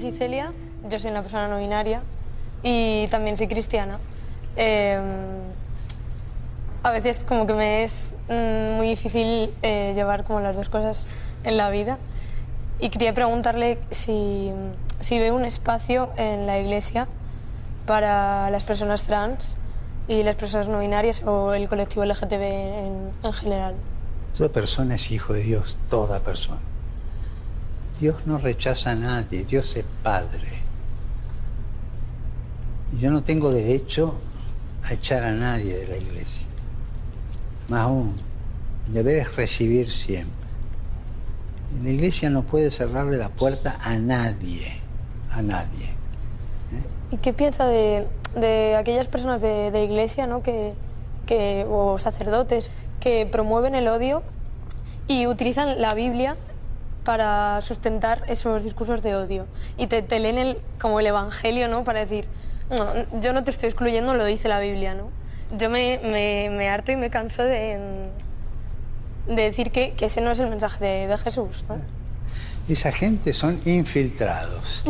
soy Celia, yo soy una persona no binaria y también soy cristiana. A veces como que me es muy difícil llevar como las dos cosas en la vida y quería preguntarle si ve un espacio en la iglesia para las personas trans y las personas no binarias o el colectivo LGTB en general. Toda persona es hijo de Dios, toda persona. Dios no rechaza a nadie, Dios es Padre. Y yo no tengo derecho a echar a nadie de la iglesia. Más aún, el deber es recibir siempre. La iglesia no puede cerrarle la puerta a nadie, a nadie. ¿Y qué piensa de aquellas personas de iglesia, ¿no? o sacerdotes que promueven el odio y utilizan la Biblia para sustentar esos discursos de odio? Y te leen como el Evangelio, ¿no? Para decir, no, yo no te estoy excluyendo, lo dice la Biblia, ¿no? Yo me harto y me canso de decir que ese no es el mensaje de Jesús, ¿no? Esa gente son infiltrados.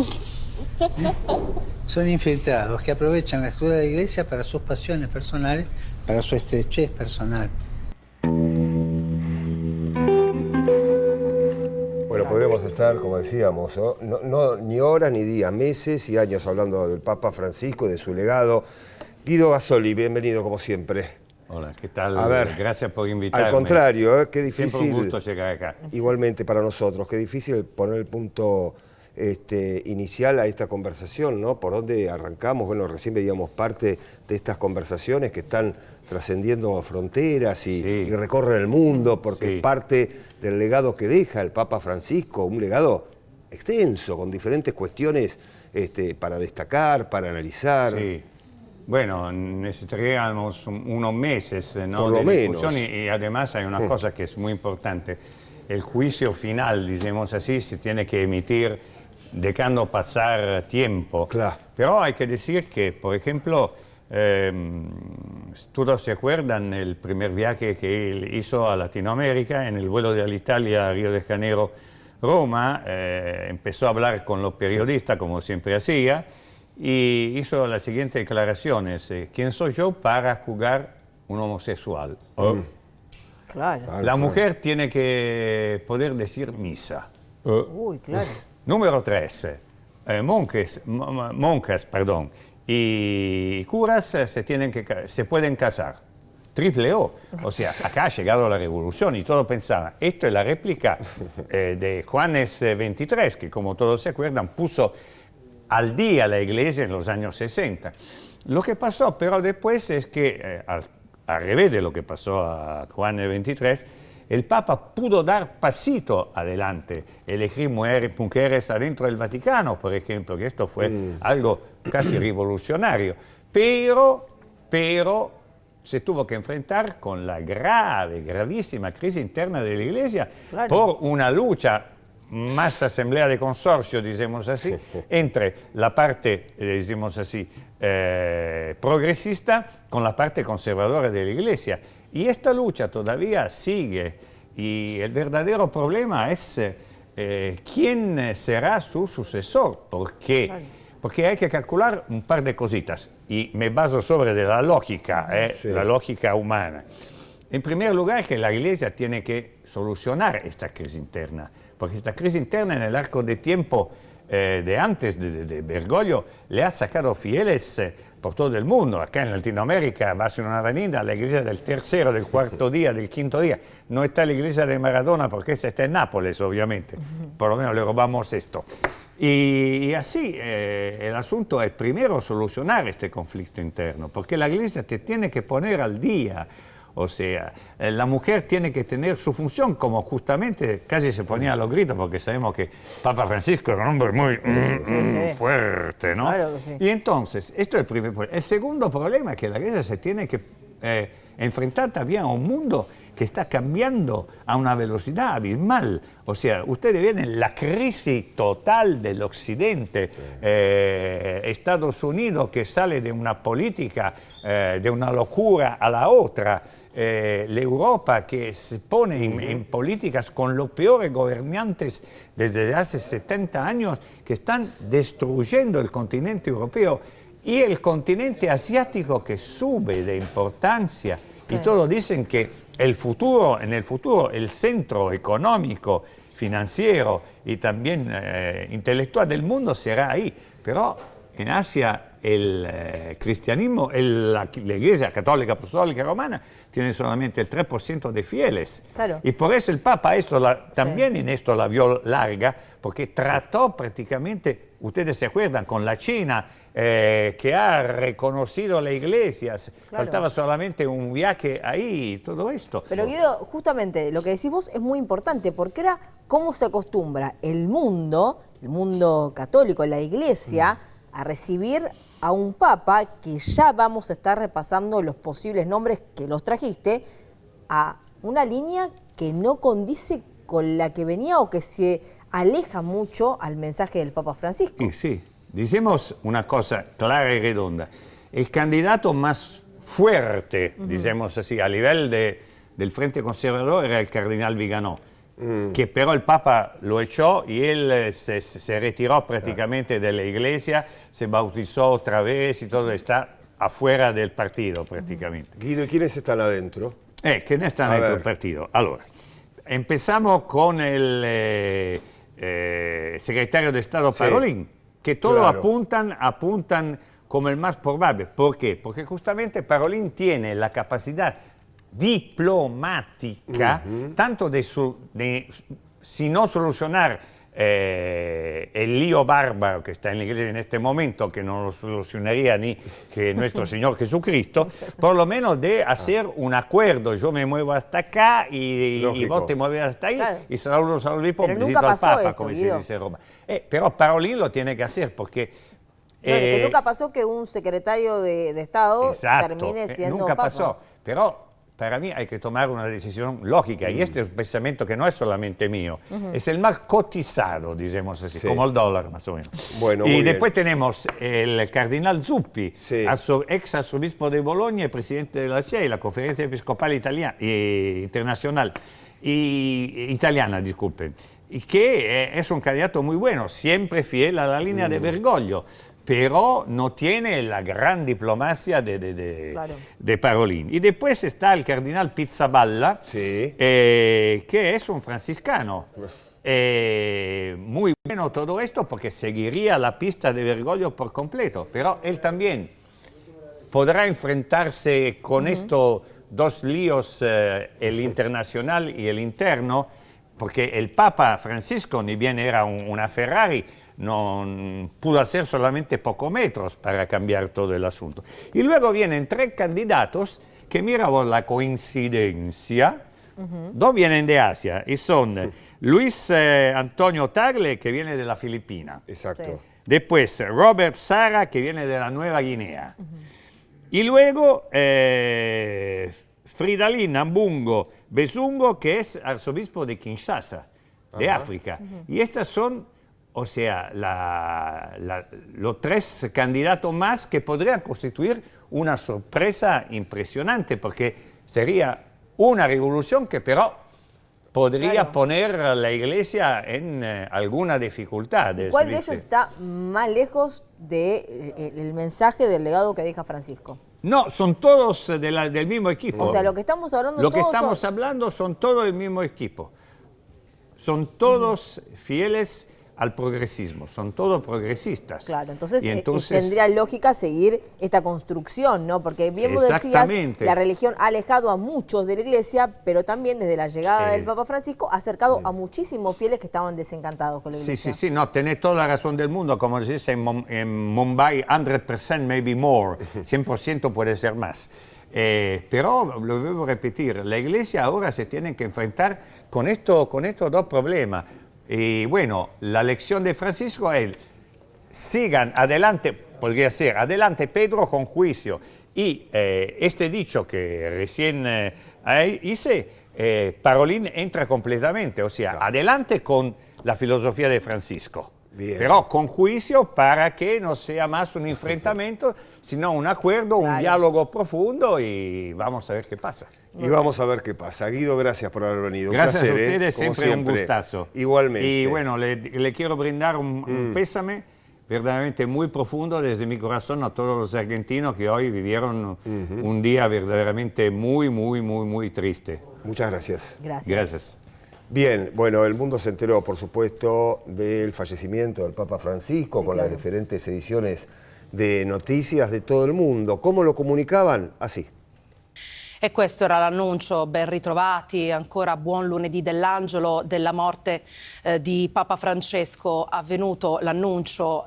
Son infiltrados que aprovechan la estructura de la iglesia para sus pasiones personales, para su estrechez personal. Bueno, podríamos estar, como decíamos, no, ni horas ni días, meses y años hablando del Papa Francisco y de su legado. Guido Gasoli, bienvenido como siempre. Hola, ¿qué tal? A ver, gracias por invitarme. Al contrario, qué difícil. Siempre un gusto llegar acá. Igualmente para nosotros, qué difícil poner el punto inicial a esta conversación, ¿no? ¿Por dónde arrancamos? Bueno, recién veíamos parte de estas conversaciones que están trascendiendo fronteras y recorren el mundo, porque es parte del legado que deja el Papa Francisco, un legado extenso, con diferentes cuestiones para destacar, para analizar. Sí. Bueno, necesitaríamos unos meses, ¿no? Por lo de discusión menos. y además hay una cosa que es muy importante. El juicio final, digamos así, se tiene que emitir dejando pasar tiempo. Claro. Pero hay que decir que, por ejemplo, todos se acuerdan el primer viaje que él hizo a Latinoamérica en el vuelo de Alitalia a Río de Janeiro, Roma. Empezó a hablar con los periodistas, como siempre hacía, y hizo las siguientes declaraciones. ¿Quién soy yo para juzgar un homosexual? Claro. La mujer tiene que poder decir misa. Uy, claro. Número 3. Monjas, perdón, y curas se pueden casar. Triple O. O sea, acá ha llegado la revolución y todos pensaban, esto es la réplica de Juanes 23, que como todos se acuerdan, puso al día la iglesia en los años 60. Lo que pasó, pero después es que, al revés de lo que pasó a Juan el 23, el Papa pudo dar pasito adelante, elegir mujeres adentro del Vaticano, por ejemplo, que esto fue algo casi revolucionario, pero se tuvo que enfrentar con la gravísima crisis interna de la Iglesia por una lucha más asamblea de consorcio, digamos así, entre la parte, digamos así, progresista con la parte conservadora de la Iglesia. Y esta lucha todavía sigue y el verdadero problema es quién será su sucesor, porque hay que calcular un par de cositas y me baso sobre la lógica, la lógica humana. En primer lugar, que la Iglesia tiene que solucionar esta crisis interna, porque esta crisis interna en el arco de tiempo de antes de Bergoglio le ha sacado fieles por todo el mundo. Acá en Latinoamérica vas en una avenida, la iglesia del tercero, del cuarto día, del quinto día. No está la iglesia de Maradona porque esta está en Nápoles, obviamente. Por lo menos le robamos esto. Y así el asunto es primero solucionar este conflicto interno, porque la iglesia te tiene que poner al día. O sea, la mujer tiene que tener su función, como justamente casi se ponía a los gritos, porque sabemos que Papa Francisco era un hombre muy fuerte, ¿no? Claro que sí. Y entonces, esto es el primer problema. El segundo problema es que la Iglesia se tiene que enfrentar también a un mundo que está cambiando a una velocidad abismal. O sea, ustedes ven la crisis total del occidente, Estados Unidos que sale de una política, de una locura a la otra, la Europa que se pone en políticas con los peores gobernantes desde hace 70 años que están destruyendo el continente europeo y el continente asiático que sube de importancia. Sí. Y todos dicen que en el futuro el centro económico, financiero y también intelectual del mundo será ahí. Pero en Asia el cristianismo, la Iglesia Católica Apostólica Romana tiene solamente el 3% de fieles. Claro. Y por eso el Papa también en esto la vio larga, porque trató prácticamente, ustedes se acuerdan, con la China, que ha reconocido la Iglesia, claro. Faltaba solamente un viaje ahí, todo esto. Pero Guido, justamente lo que decís vos es muy importante, porque era cómo se acostumbra el mundo católico, la Iglesia, a recibir a un Papa, que ya vamos a estar repasando los posibles nombres que los trajiste, a una línea que no condice con la que venía o que se aleja mucho al mensaje del Papa Francisco. Y sí. Decimos una cosa clara y redonda. El candidato más fuerte, digamos así, a nivel del Frente Conservador era el cardenal Viganò, que pero el Papa lo echó y él se retiró prácticamente de la Iglesia, se bautizó otra vez y todo, está afuera del partido prácticamente. Guido, ¿y quiénes están adentro? ¿Quiénes están dentro del partido? Allora, empezamos con el secretario de Estado Parolin. Que todos apuntan como el más probable. ¿Por qué? Porque justamente Parolin tiene la capacidad diplomática, tanto si no solucionar el lío bárbaro que está en la Iglesia en este momento, que no lo solucionaría ni que nuestro Señor Jesucristo, por lo menos de hacer un acuerdo. Yo me muevo hasta acá y vos te mueves hasta ahí, claro. Y saludo por visito al Papa, como se dice en Roma. Pero Parolin lo tiene que hacer porque... que nunca pasó que un secretario de Estado termine siendo nunca Papa. Pasó, pero para mí hay que tomar una decisión lógica, y este es un pensamiento que no es solamente mío, es el más cotizado, digamos así, como el dólar más o menos. Bueno, y después tenemos el cardenal Zuppi, ex arzobispo de Bologna y presidente de la CEI, la Conferencia Episcopal Internacional, italiana, disculpen, y que es un candidato muy bueno, siempre fiel a la línea de Bergoglio, pero no tiene la gran diplomacia de Parolin. Y después está el cardenal Pizzaballa, que es un franciscano. Muy bueno todo esto porque seguiría la pista de Bergoglio por completo, pero él también podrá enfrentarse con estos dos líos, el internacional y el interno, porque el Papa Francisco, ni bien era una Ferrari, no pudo hacer solamente pocos metros para cambiar todo el asunto. Y luego vienen 3 candidatos que, mira vos la coincidencia, 2 vienen de Asia y son Luis Antonio Tagle, que viene de la Filipina. Exacto. Después Robert Sara, que viene de la Nueva Guinea. Y luego Fridolin Ambungo Besungo, que es arzobispo de Kinshasa, de África. Y estas son... O sea, los 3 candidatos más que podrían constituir una sorpresa impresionante, porque sería una revolución que pero podría poner a la Iglesia en alguna dificultad. ¿Y cuál de ellos está más lejos del mensaje del legado que deja Francisco? No, son todos del mismo equipo. O sea, lo que estamos hablando son todos del mismo equipo. Son todos fieles al progresismo, son todos progresistas. Claro, entonces tendría lógica seguir esta construcción, ¿no? Porque bien vos decías, la religión ha alejado a muchos de la Iglesia, pero también desde la llegada del Papa Francisco ha acercado a muchísimos fieles que estaban desencantados con la Iglesia. Sí, no, tenés toda la razón del mundo, como se dice en Mumbai, 100% maybe more, 100% puede ser más. Pero, lo vuelvo a repetir, la Iglesia ahora se tiene que enfrentar con estos 2 problemas. Y bueno, la lección de Francisco es, sigan adelante, podría ser, adelante Pedro con juicio, Y este dicho que recién hice, Parolin entra completamente, o sea, adelante con la filosofía de Francisco. Bien. Pero con juicio para que no sea más un enfrentamiento, sino un acuerdo, un diálogo profundo y vamos a ver qué pasa. Y vamos a ver qué pasa. Guido, gracias por haber venido. Gracias un placer, a ustedes, como siempre un gustazo. Igualmente. Y bueno, le quiero brindar un pésame verdaderamente muy profundo desde mi corazón a todos los argentinos que hoy vivieron un día verdaderamente muy triste. Muchas gracias. Gracias. Bien, bueno, el mundo se enteró, por supuesto, del fallecimiento del Papa Francisco, con las diferentes ediciones de noticias de todo el mundo. ¿Cómo lo comunicaban? Así. E questo era l'annuncio, ben ritrovati, ancora buon lunedì dell'angelo della morte di Papa Francesco, avvenuto l'annuncio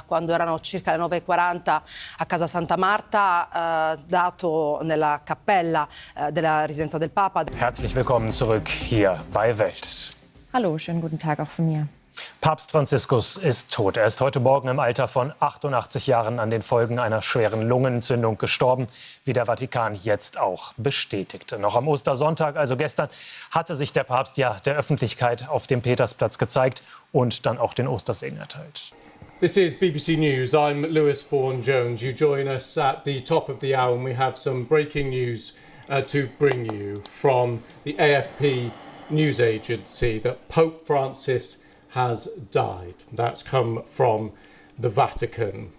quando erano circa le 9:40 a Casa Santa Marta, dato nella cappella della residenza del Papa. Herzlich willkommen zurück hier bei Welt. Hallo, schönen guten Tag auch von mir. Papst Franziskus ist tot. Er ist heute Morgen im Alter von 88 Jahren an den Folgen einer schweren Lungenentzündung gestorben, wie der Vatikan jetzt auch bestätigte. Noch am Ostersonntag, also gestern, hatte sich der Papst ja der Öffentlichkeit auf dem Petersplatz gezeigt und dann auch den Ostersegen erteilt. This is BBC News. I'm Lewis Vaughan-Jones. You join us at the top of the hour and we have some breaking news to bring you from the AFP news agency that Pope Francis has died. That's come from the Vatican.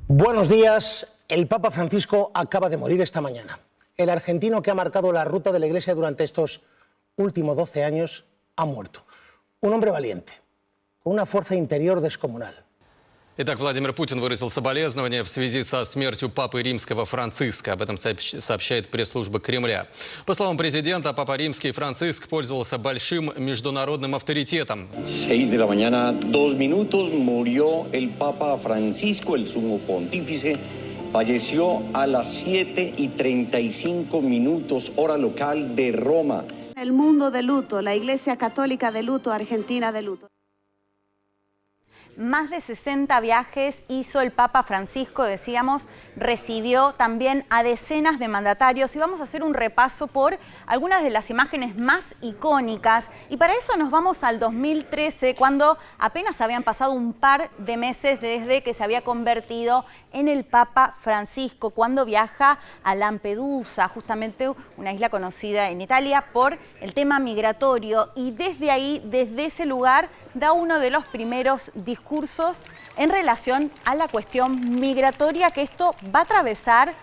Buenos días. El Papa Francisco acaba de morir esta mañana. El argentino que ha marcado la ruta de la Iglesia durante estos últimos 12 años ha muerto. Un hombre valiente, con una fuerza interior descomunal. Итак, Владимир Путин выразил соболезнования в связи со смертью Папы Римского Франциска. Об этом сообщает пресс-служба Кремля. По словам президента, Папа Римский Франциск пользовался большим международным авторитетом. 6 de la mañana, 2 minutos, murió el Papa Francisco, el sumo pontífice. Falleció a las 7:35 minutos, hora local de Roma. El mundo de luto, la Iglesia Católica de luto, Argentina de luto. Más de 60 viajes hizo el Papa Francisco, decíamos, recibió también a decenas de mandatarios y vamos a hacer un repaso por algunas de las imágenes más icónicas y para eso nos vamos al 2013 cuando apenas habían pasado un par de meses desde que se había convertido en el Papa Francisco, cuando viaja a Lampedusa, justamente una isla conocida en Italia por el tema migratorio y desde ahí, desde ese lugar, da uno de los primeros discursos en relación a la cuestión migratoria, que esto va a atravesar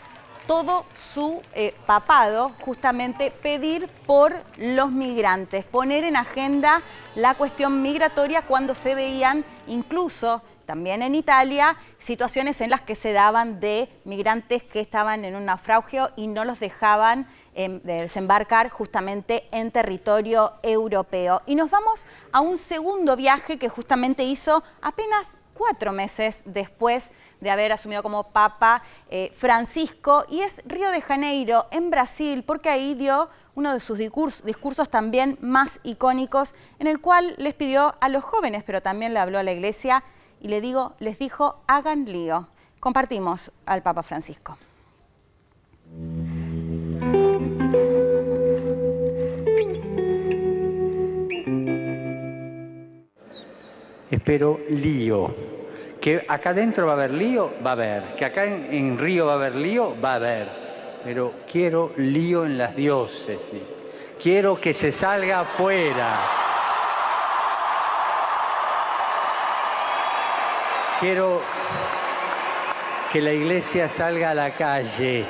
todo su papado, justamente pedir por los migrantes, poner en agenda la cuestión migratoria cuando se veían incluso también en Italia situaciones en las que se daban de migrantes que estaban en un naufragio y no los dejaban desembarcar justamente en territorio europeo. Y nos vamos a un segundo viaje que justamente hizo apenas 4 meses después de haber asumido como Papa Francisco, y es Río de Janeiro, en Brasil, porque ahí dio uno de sus discursos también más icónicos, en el cual les pidió a los jóvenes, pero también le habló a la Iglesia, y les dijo, hagan lío. Compartimos al Papa Francisco. Espero lío. Que acá adentro va a haber lío, va a haber. Que acá en Río va a haber lío, va a haber. Pero quiero lío en las diócesis. Quiero que se salga afuera. Quiero que la Iglesia salga a la calle.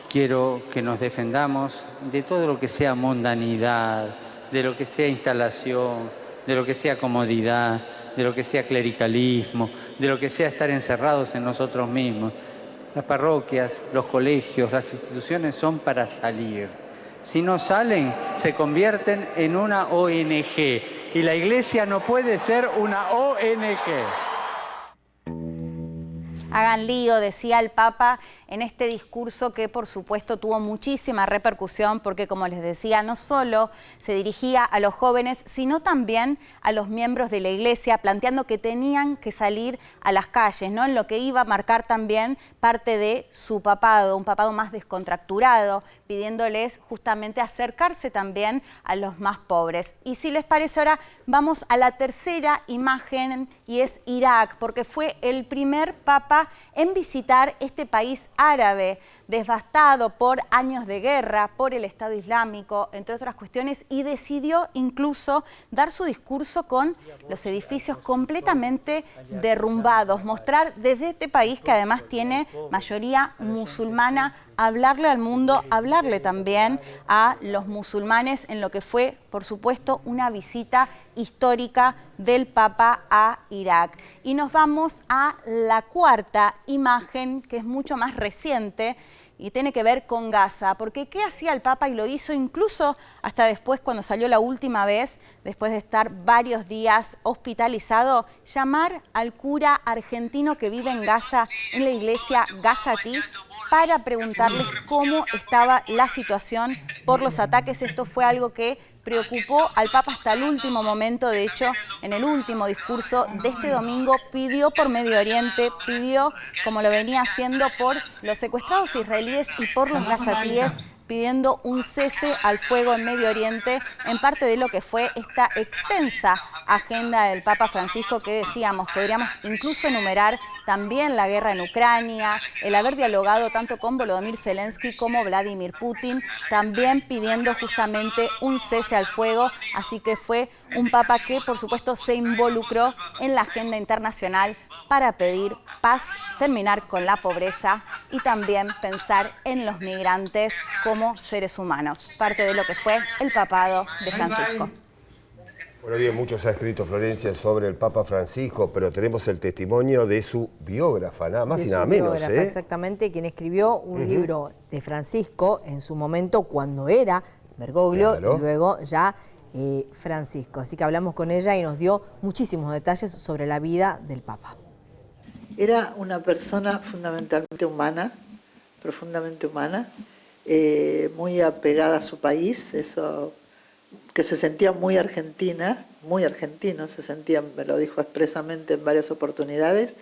Quiero que nos defendamos de todo lo que sea mundanidad, de lo que sea instalación, de lo que sea comodidad, de lo que sea clericalismo, de lo que sea estar encerrados en nosotros mismos. Las parroquias, los colegios, las instituciones son para salir. Si no salen, se convierten en una ONG. Y la Iglesia no puede ser una ONG. Hagan lío, decía el Papa en este discurso que por supuesto tuvo muchísima repercusión porque, como les decía, no solo se dirigía a los jóvenes, sino también a los miembros de la Iglesia, planteando que tenían que salir a las calles, ¿no? En lo que iba a marcar también parte de su papado, un papado más descontracturado, pidiéndoles justamente acercarse también a los más pobres. Y si les parece, ahora vamos a la tercera imagen, y es Irak, porque fue el primer papa en visitar este país árabe, devastado por años de guerra, por el Estado Islámico, entre otras cuestiones, y decidió incluso dar su discurso con los edificios completamente derrumbados, mostrar desde este país, que además tiene mayoría musulmana, hablarle al mundo, hablarle también a los musulmanes en lo que fue, por supuesto, una visita histórica del Papa a Irak. Y nos vamos a la cuarta imagen, que es mucho más reciente, y tiene que ver con Gaza, porque ¿qué hacía el Papa? Y lo hizo incluso hasta después, cuando salió la última vez, después de estar varios días hospitalizado, llamar al cura argentino que vive en Gaza, en la iglesia Gazatí, para preguntarles cómo estaba la situación por los ataques. Esto fue algo que preocupó al Papa hasta el último momento. De hecho, en el último discurso de este domingo pidió por Medio Oriente, pidió, como lo venía haciendo, por los secuestrados israelíes y por los gazatíes, pidiendo un cese al fuego en Medio Oriente, en parte de lo que fue esta extensa agenda del Papa Francisco, que decíamos, podríamos incluso enumerar también la guerra en Ucrania, el haber dialogado tanto con Volodymyr Zelensky como Vladimir Putin, también pidiendo justamente un cese al fuego. Así que fue un Papa que, por supuesto, se involucró en la agenda internacional para pedir paz, terminar con la pobreza y también pensar en los migrantes como seres humanos, parte de lo que fue el papado de Francisco. Bueno, bien, mucho se ha escrito, Florencia, sobre el Papa Francisco, pero tenemos el testimonio de su biógrafa, nada más y nada menos. Exactamente, quien escribió un libro de Francisco en su momento cuando era Bergoglio, claro, y luego ya Francisco. Así que hablamos con ella y nos dio muchísimos detalles sobre la vida del Papa. Era una persona fundamentalmente humana, profundamente humana, muy apegada a su país, eso, que se sentía muy argentina, muy argentino, se sentía, me lo dijo expresamente en varias oportunidades,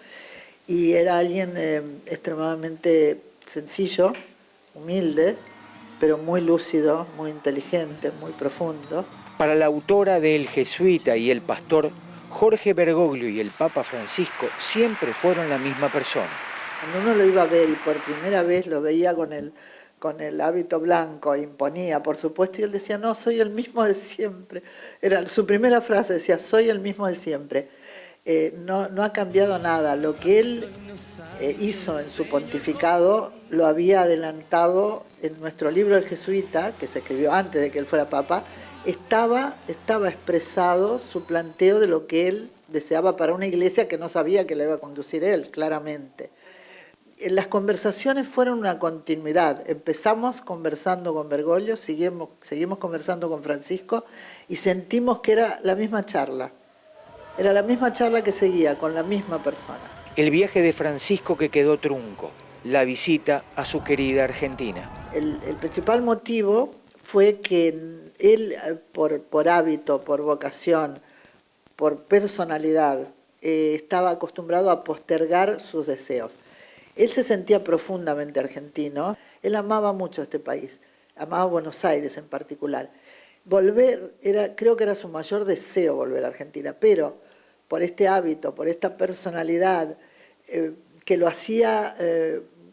y era alguien extremadamente sencillo, humilde, pero muy lúcido, muy inteligente, muy profundo. Para la autora de El Jesuita y el Pastor, Jorge Bergoglio y el Papa Francisco siempre fueron la misma persona. Cuando uno lo iba a ver y por primera vez lo veía con el hábito blanco, imponía, por supuesto, y él decía, no, soy el mismo de siempre. Era su primera frase, decía, soy el mismo de siempre. No ha cambiado nada. Lo que él hizo en su pontificado lo había adelantado en nuestro libro El Jesuita, que se escribió antes de que él fuera papa. Estaba expresado su planteo de lo que él deseaba para una iglesia que no sabía que la iba a conducir él, claramente. Las conversaciones fueron una continuidad. Empezamos conversando con Bergoglio, seguimos conversando con Francisco y sentimos que era la misma charla. Era la misma charla que seguía con la misma persona. El viaje de Francisco que quedó trunco, la visita a su querida Argentina. El principal motivo fue que él, por hábito, por vocación, por personalidad, estaba acostumbrado a postergar sus deseos. Él se sentía profundamente argentino, él amaba mucho este país, amaba Buenos Aires en particular. Volver, creo que era su mayor deseo volver a Argentina, pero por este hábito, por esta personalidad que lo hacía,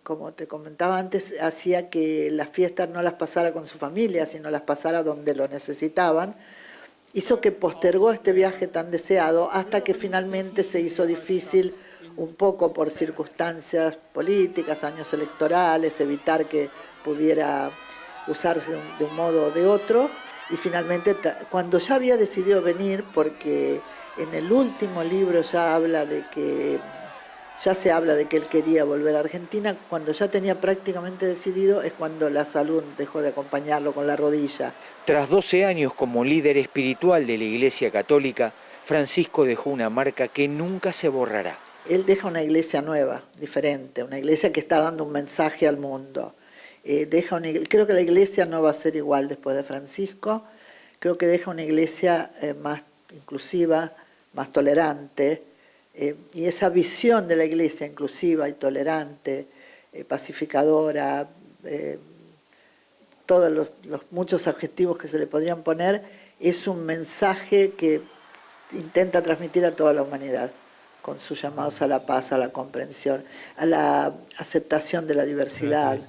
como te comentaba antes, hacía que las fiestas no las pasara con su familia, sino las pasara donde lo necesitaban, hizo que postergó este viaje tan deseado hasta que finalmente se hizo difícil, un poco por circunstancias políticas, años electorales, evitar que pudiera usarse de un modo o de otro, y finalmente cuando ya había decidido venir, porque en el último libro ya se habla de que él quería volver a Argentina, cuando ya tenía prácticamente decidido es cuando la salud dejó de acompañarlo con la rodilla. Tras 12 años como líder espiritual de la Iglesia Católica, Francisco dejó una marca que nunca se borrará. Él deja una iglesia nueva, diferente, una iglesia que está dando un mensaje al mundo. Creo que la iglesia no va a ser igual después de Francisco, creo que deja una iglesia más inclusiva, más tolerante, y esa visión de la iglesia inclusiva y tolerante, pacificadora, todos los muchos adjetivos que se le podrían poner, es un mensaje que intenta transmitir a toda la humanidad, con sus llamados a la paz, a la comprensión, a la aceptación de la diversidad.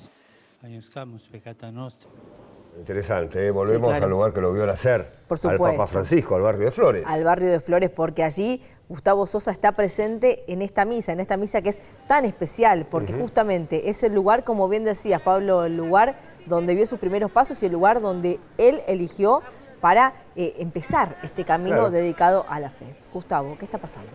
Interesante, volvemos Sí, claro. al lugar que lo vio nacer, Por al supuesto. Papa Francisco, al barrio de Flores. Al barrio de Flores, porque allí Gustavo Sosa está presente en esta misa que es tan especial, porque justamente es el lugar, como bien decías, Pablo, el lugar donde vio sus primeros pasos y el lugar donde él eligió para empezar este camino dedicado a la fe. Gustavo, ¿qué está pasando?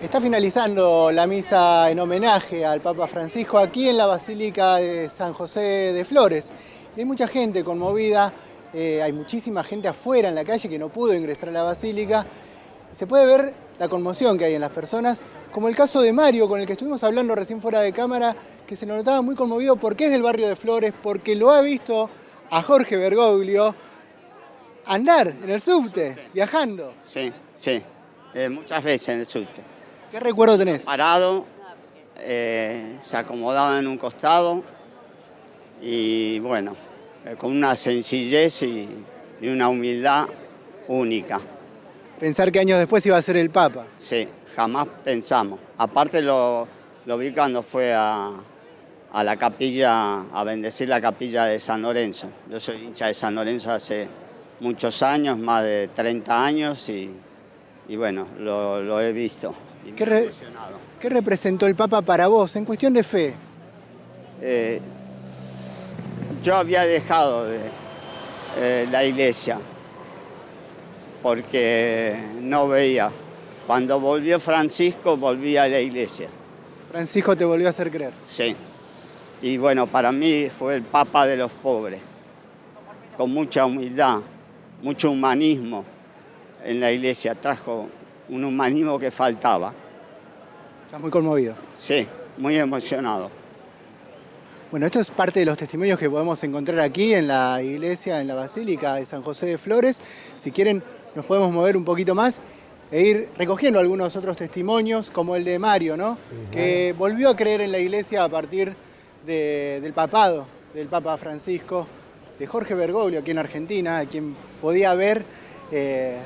Está finalizando la misa en homenaje al Papa Francisco aquí en la Basílica de San José de Flores. Y hay mucha gente conmovida, hay muchísima gente afuera en la calle que no pudo ingresar a la Basílica. Se puede ver la conmoción que hay en las personas, como el caso de Mario, con el que estuvimos hablando recién fuera de cámara, que se notaba muy conmovido porque es del barrio de Flores, porque lo ha visto a Jorge Bergoglio andar en el subte, viajando. Sí, muchas veces en el subte. ¿Qué recuerdo tenés? Parado, se acomodaba en un costado y bueno, con una sencillez y una humildad única. Pensar que años después iba a ser el Papa. Sí, jamás pensamos. Aparte lo vi cuando fue a la capilla, a bendecir la capilla de San Lorenzo. Yo soy hincha de San Lorenzo hace muchos años, más de 30 años y bueno, lo he visto. ¿Qué representó el Papa para vos en cuestión de fe? Yo había dejado la iglesia porque no veía. Cuando volvió Francisco, volví a la iglesia. Francisco te volvió a hacer creer. Sí. Y bueno, para mí fue el Papa de los pobres, con mucha humildad, mucho humanismo en la iglesia. Trajo un humanismo que faltaba. ¿Estás muy conmovido? Sí, muy emocionado. Bueno, esto es parte de los testimonios que podemos encontrar aquí en la iglesia, en la Basílica de San José de Flores. Si quieren, nos podemos mover un poquito más e ir recogiendo algunos otros testimonios, como el de Mario, ¿no? Que volvió a creer en la iglesia a partir del papado del Papa Francisco, de Jorge Bergoglio aquí en Argentina, a quien podía ver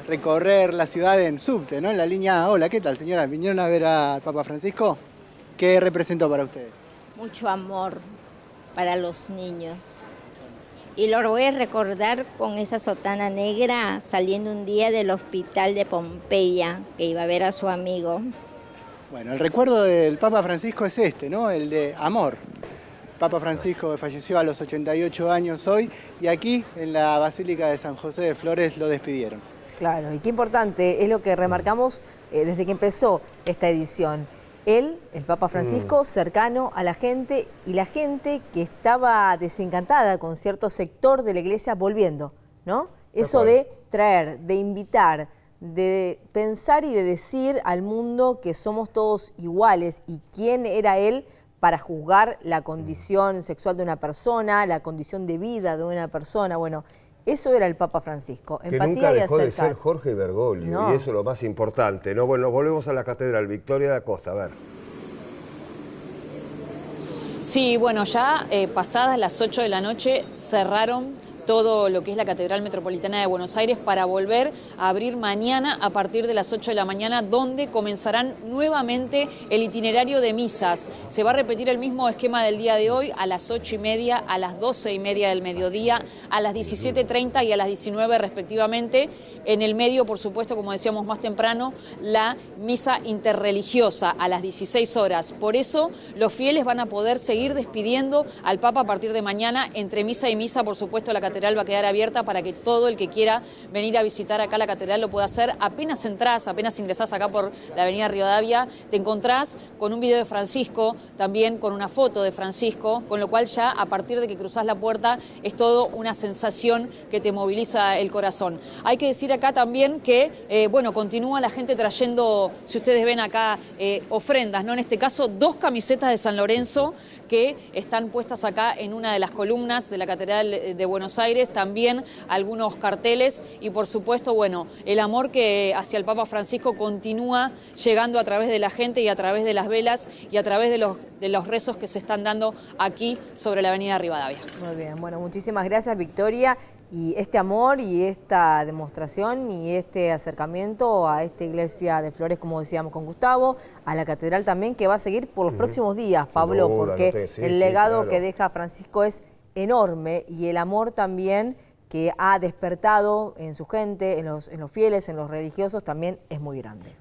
recorrer la ciudad en subte, ¿no? En la línea A. Hola, ¿qué tal, señora? ¿Vinieron a ver al Papa Francisco? ¿Qué representó para ustedes? Mucho amor para los niños. Y lo voy a recordar con esa sotana negra saliendo un día del hospital de Pompeya, que iba a ver a su amigo. Bueno, el recuerdo del Papa Francisco es este, ¿no? El de amor. Papa Francisco falleció a los 88 años hoy y aquí en la Basílica de San José de Flores lo despidieron. Claro, y qué importante es lo que remarcamos desde que empezó esta edición. Él, el Papa Francisco, cercano a la gente y la gente que estaba desencantada con cierto sector de la iglesia volviendo, ¿no? Eso de traer, de invitar, de pensar y de decir al mundo que somos todos iguales y quién era él para juzgar la condición sexual de una persona, la condición de vida de una persona. Bueno, eso era el Papa Francisco. Que Empatía nunca y dejó de acercar. ser Jorge Bergoglio, No. y eso es lo más importante, ¿no? Bueno, volvemos a la Catedral Victoria da Costa, a ver. Sí, bueno, ya pasadas las 8 de la noche cerraron todo lo que es la Catedral Metropolitana de Buenos Aires para volver a abrir mañana a partir de las 8 de la mañana, donde comenzarán nuevamente el itinerario de misas. Se va a repetir el mismo esquema del día de hoy, a las 8:30, a las 12:30 del mediodía, a las 17:30 y a las 19 respectivamente. En el medio, por supuesto, como decíamos más temprano, la misa interreligiosa a las 16 horas. Por eso los fieles van a poder seguir despidiendo al Papa a partir de mañana. Entre misa y misa, por supuesto, la Catedral catedral va a quedar abierta para que todo el que quiera venir a visitar acá la catedral lo pueda hacer. Apenas entrás, apenas ingresás acá por la avenida Rivadavia, te encontrás con un video de Francisco, también con una foto de Francisco, con lo cual ya a partir de que cruzás la puerta es todo una sensación que te moviliza el corazón. Hay que decir acá también que, bueno, continúa la gente trayendo, si ustedes ven acá, ofrendas, ¿no? En este caso, 2 camisetas de San Lorenzo que están puestas acá en una de las columnas de la Catedral de Buenos Aires, también algunos carteles y por supuesto, bueno, el amor que hacia el Papa Francisco continúa llegando a través de la gente y a través de las velas y a través de los rezos que se están dando aquí sobre la avenida Rivadavia. Muy bien, bueno, muchísimas gracias, Victoria. Y este amor y esta demostración y este acercamiento a esta iglesia de Flores, como decíamos con Gustavo, a la catedral también, que va a seguir por los próximos días, Pablo, porque el legado que deja Francisco es enorme y el amor también que ha despertado en su gente, en los fieles, en los religiosos, también es muy grande.